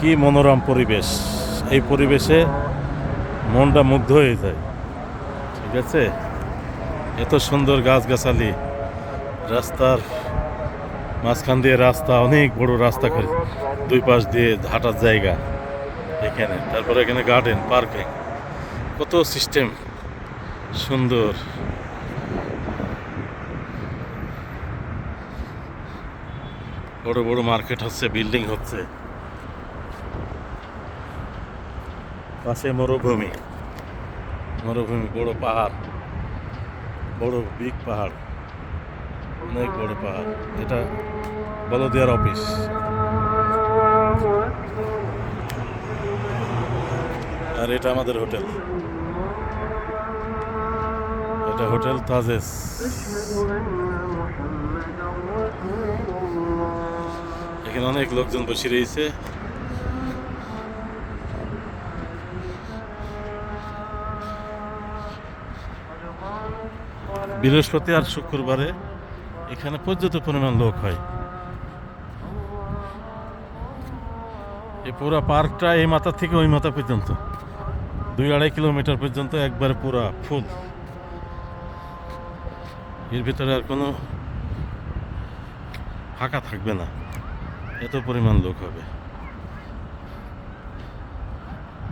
কি মনোরম পরিবেশ, এই পরিবেশে মনটা মুগ্ধ হয়ে যায়। ঠিক আছে, এত সুন্দর গাছগাছালি, রাস্তার মাঝখান দিয়ে রাস্তা, অনেক বড় রাস্তা করে, দুই পাশ দিয়ে হাঁটার জায়গা এখানে, তারপরে এখানে গার্ডেন, পার্কিং, কত সিস্টেম সুন্দর। বড় বড় মার্কেট হচ্ছে, বিল্ডিং হচ্ছে, পাশে মরুভূমি, মরুভূমি, বড় পাহাড়, বড় বিগ পাহাড়, অনেক বড় পাহাড়। এটা বলদিয়ার অফিস। আর এটা আমাদের হোটেল, এটা হোটেল তাজেস। এখানে অনেক লোকজন বসে রয়েছে। বৃহস্পতি আর শুক্রবারে এখানে পর্যাপ্ত পরিমাণ লোক হয়। এই পুরা পার্কটা এই মাথা থেকে ওই মাথা পর্যন্ত 2-2.5 কিলোমিটার পর্যন্ত একবারে পুরা ফুল। এর ভিতরে আর কোনো ফাঁকা থাকবে না, এত পরিমাণ লোক হবে।